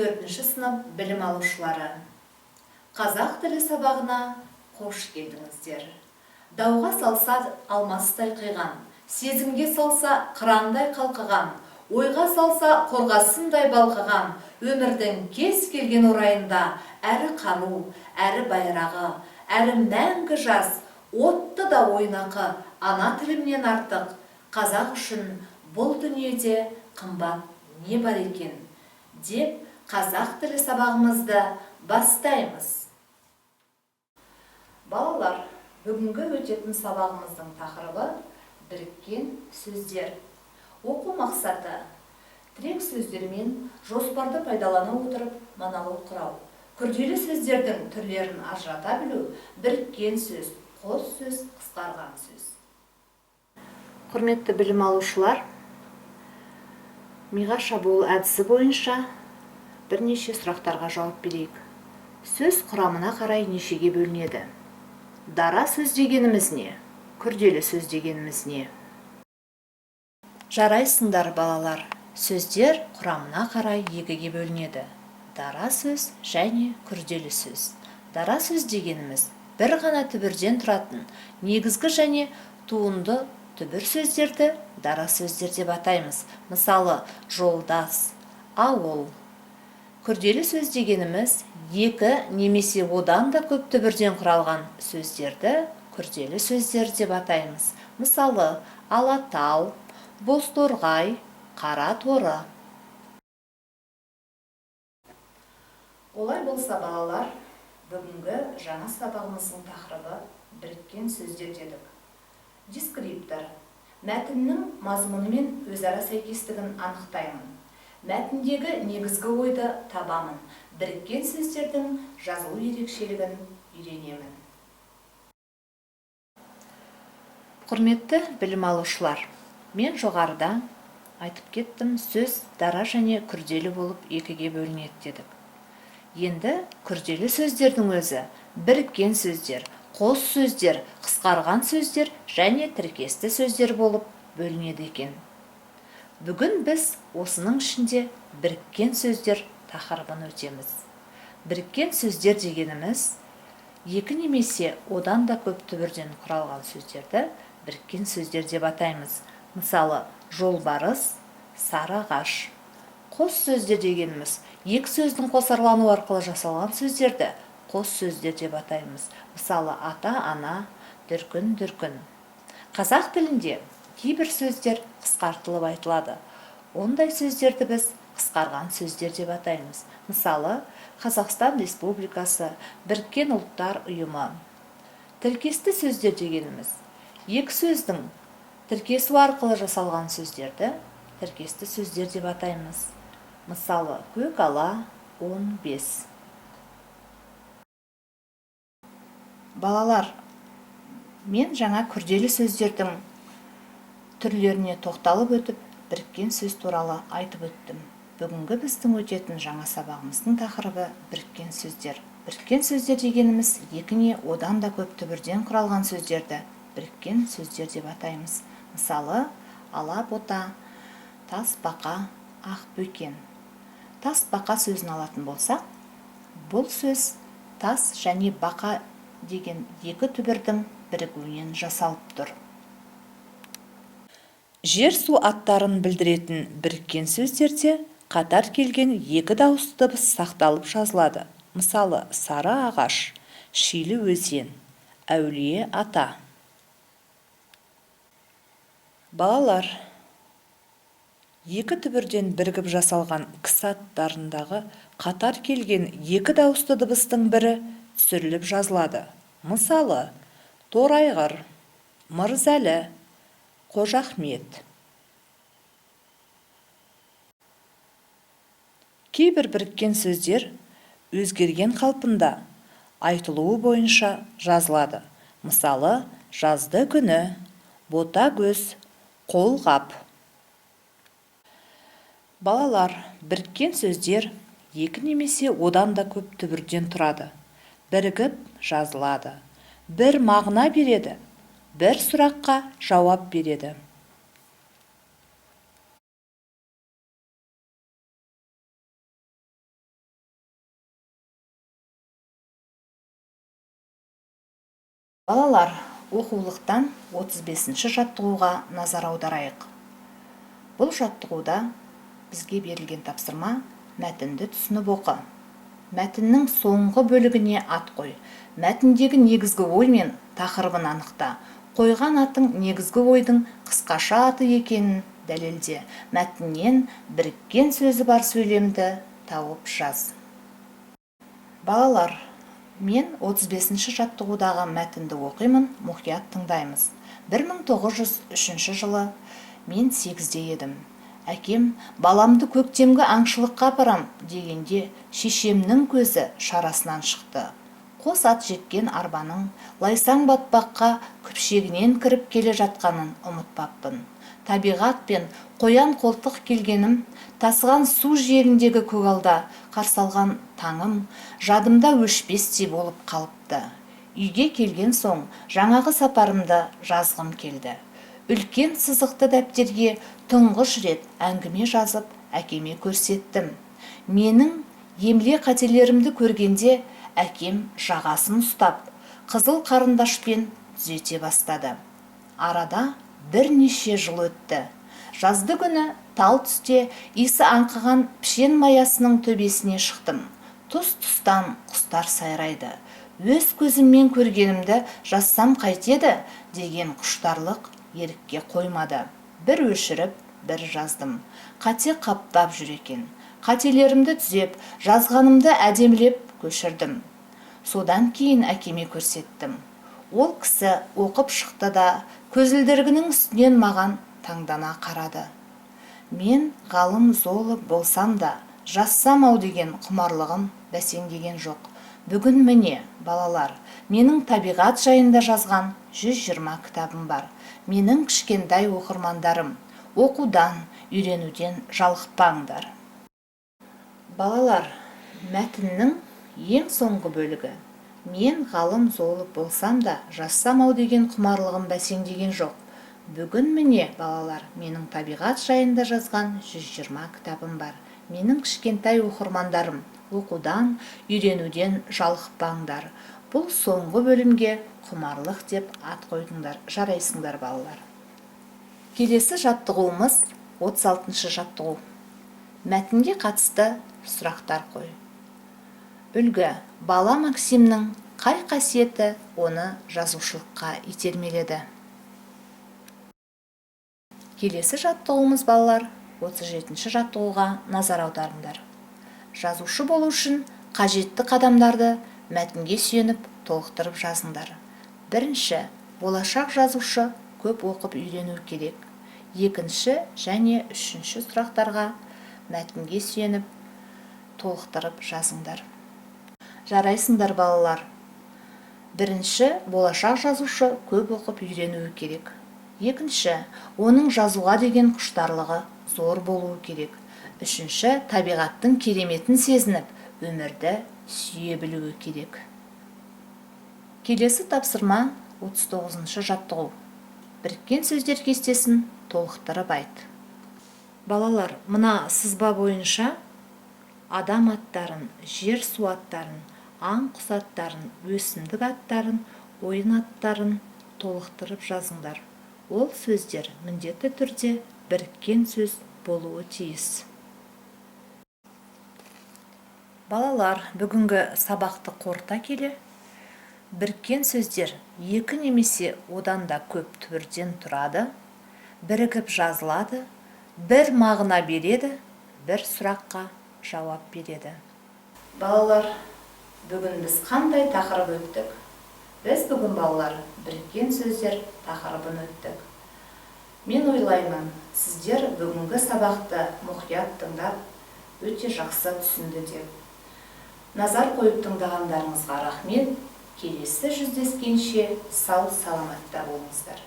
4-ші сынып білім алушылары. Қазақ тілі сабағына қош келдіңіздер. Дауға салса алмастай қиған, сезімге салса қырандай қалқыған, ойға салса қорғасындай балқыған, өмірдің кез келген орайында әрі қару, әрі байрағы, әрі мәңгі жас, отты да ойнақы, ана тілімнен артық, қазақ үшін бұл дүниеде қымбат не бар екен, деп қазақ тілі сабағымызды бастаймыз. Балалар, бүгінгі өтетін сабағымыздың тақырыбы біріккен сөздер. Оқу мақсаты тірек сөздермен жоспарды пайдалана отырып монолог құрау. Күрделі сөздердің түрлерін ажырата білу, біріккен сөз, қос сөз, қысқарған сөз. Құрметті білім алушылар, миға шабуыл әдісі бойынша бірнеше сұрақтарға жауап берейік. Сөз құрамына қарай нешеге бөлінеді? Дара сөз дегеніміз не? Күрделі сөз дегеніміз не? Жарайсыңдар, балалар. Сөздер құрамына қарай екіге бөлінеді. Дара сөз және күрделі сөз. Дара сөз дегеніміз бір ғана түбірден тұратын негізгі және туынды түбір сөздерді дара сөздер деп атаймыз. Мысалы, жолдас, ауыл. Күрделі сөз дегеніміз екі немесе одан да көп түбірден құралған сөздерді күрделі сөздер деп атаймыз. Мысалы, алатау, бозторғай, қара торы. Олай болса, балалар, бүгінгі жаңа сабағымыздың тақырыбы біріккен сөздер дедік. Дескриптор. Мәтіннің мазмұнымен өзара сәйкестігін анықтаймын. Мәтіндегі негізгі ойды табамын. Біріккен сөздердің жазылу ерекшелігін үйренемін. Құрметті білім алушылар, мен жоғарыда айтып кеттім, сөз дара және күрделі болып екіге бөлінеді дедік. Енді күрделі сөздердің өзі біріккен сөздер, қос сөздер, қысқарған сөздер және тіркесті сөздер болып бөлінеді екен. Бүгін біз осының ішінде біріккен сөздер тақырыбын өтеміз. Біріккен сөздер дегеніміз екі немесе одан да көп түбірден құралған сөздерді біріккен сөздер деп атаймыз. Мысалы, жолбарыс, сары ағаш. Қос сөздер дегеніміз екі сөздің қосарлану арқылы жасалған сөздерді қос сөздер деп атаймыз. Мысалы, ата, ана, дүркін, дүркін. Қазақ тілінде кейбір сөздер қысқартылып айтылады. Ондай сөздерді біз қысқарған сөздер деп атаймыз. Мысалы, Қазақстан Республикасы, Біріккен ұлттар ұйымы. Тіркесті сөздер дегеніміз екі сөздің тіркесу арқылы жасалған сөздерді тіркесті сөздер деп атаймыз. Мысалы, көкала, 15. Балалар, мен жаңа күрделі сөздердің түрлеріне тоқталып өтіп, біріккен сөз туралы айтып өттім. Бүгінгі біздің өтетін жаңа сабағымыздың тақырыбы біріккен сөздер. Біріккен сөздер дегеніміз екі не одан да көп түбірден құралған сөздерді біріккен сөздер деп атаймыз. Мысалы, ала бота, тас бақа, ақ бөкен. Тас бақа сөзін алатын болсақ, бұл сөз тас және бақа деген екі түбірдің бірігуінен жасалып тұр. Жер су аттарын білдіретін біріккен сөздерде қатар келген екі дауысты дыбыс сақталып жазылады. Мысалы, сары ағаш, шилі өзен, әулие ата. Балалар, екі түбірден бірігіп жасалған кісі аттарындағы қатар келген екі дауысты дыбыстың бірі түсіріліп жазылады. Мысалы, Торайғыр, Мырзәлі, Қожахмет. Кейбір біріккен сөздер өзгерген қалпында айтылуы бойынша жазылады. Мысалы, жазды күні, бота көз, қолғап. Балалар, біріккен сөздер екі немесе одан да көп түбірден тұрады. Бірігіп жазылады. Бір мағына береді, бір сұраққа жауап береді. Балалар, оқулықтан 35-ші жаттығуға назар аударайық. Бұл жаттығуда бізге берілген тапсырма мәтінді түсініп оқы. Мәтіннің соңғы бөлігіне ат қой. Мәтіндегі негізгі ой мен тақырыбын анықта. Қойған атың негізгі ойдың қысқаша аты екенін дәлелде. Мәтіннен біріккен сөзі бар сөйлемді тауып жаз. Балалар, мен 35-ші жаттығудағы мәтінді оқимын, мұқият тыңдаймыз. 1903 жылы мен 8-де едім. Әкем баламды көктемгі аңшылыққа апарам дегенде шешемнің көзі шарасынан шықты. Қос ат жеккен арбаның лайсаң батпаққа күпшегінен кіріп келе жатқанын ұмытпаппын. Табиғат пен қоян қолтық келгенім, тасыған су жиегіндегі көгалда қарсалған таңым жадымда өшпестей болып қалыпты. Үйге келген соң жаңағы сапарымды жазғым келді. Үлкен сызықты дәптерге тұңғыш рет әңгіме жазып әкеме көрсеттім. Менің емле қателерімді көргенде әкем жағасын ұстап, қызыл қарындашпен түзете бастады. Арада бірнеше жыл өтті. Жазды күні тал түсте иісі аңқыған пішен маясының төбесіне шықтым. Тұс-тұстан құстар сайрайды. Өз көзіммен көргенімді жазсам қайтеді деген құштарлық ерікке қоймады. Бір өшіріп, бір жаздым. Қате қаптап жүр екен. Қателерімді түзеп, жазғанымды әдемілеп көшірдім. Содан кейін әкеме көрсеттім. Ол кісі оқып шықты да, көзілдірігінің үстінен маған таңдана қарады. Мен ғалым зоолог болсам да, жазсам ау деген құмарлығым бәсеңдеген жоқ. Бүгін міне, балалар, менің табиғат жайында жазған 120 кітабым бар. Менің кішкентай оқырмандарым, оқудан, үйренуден жалықпаңдар. Балалар, мәтіннің ең соңғы бөлігі. Мен ғалым зоолог болсам да, жазсам ау деген құмарлығым бәсеңдеген жоқ. Бүгін міне, балалар, менің табиғат жайында жазған 120 кітабым бар. Менің кішкентай оқырмандарым, оқудан, үйренуден жалықпаңдар. Бұл соңғы бөлімге құмарлық деп ат қойдыңдар. Жарайсыңдар, балалар. Келесі жаттығуымыз 36-шы жаттығу. Мәтінге қатысты сұрақтар қой. Үлгі: бала Максимнің қай қасиеті оны жазушылыққа итермеледі? Келесі жаттығуымыз, балалар, 37-ші жаттығуға назар аударыңдар. Жазушы болу үшін қажетті қадамдарды мәтінге сүйеніп толықтырып жазыңдар. Бірінші, болашақ жазушы көп оқып үйрену керек. Екінші және үшінші сұрақтарға мәтінге сүйеніп толықтырып жазыңдар. Жарайсыңдар, балалар. Бірінші, болашақ жазушы көп оқып үйренуі керек. Екінші, оның жазуға деген құштарлығы зор болуы керек. Үшінші, табиғаттың кереметін сезініп, өмірді сүйе білуі керек. Келесі тапсырма 39-шы жаттығу. Біріккен сөздер кестесін толықтырып айт. Балалар, мына сызба бойынша адам аттарын, жер су аттарын, аң құс аттарын, өсімдік аттарын, ойын аттарын толықтырып жазыңдар. Ол сөздер міндетті түрде біріккен сөз болуы тиіс. Балалар, бүгінгі сабақты қорыта келе, біріккен сөздер екі немесе одан да көп түрден тұрады, бірігіп жазылады, бір мағына береді, бір сұраққа жауап береді. Балалар, бүгін біз қандай тақырып өттік? Біз бүгін, балалар, біріккен сөздер тақырыбын өттік. Мен ойлаймын, сіздер бүгінгі сабақты мұқият тыңдап, өте жақсы түсінді деп. Назар қойып тыңдағандарыңызға рахмет. Келесі жүздескенше сау саламатта болыңыздар.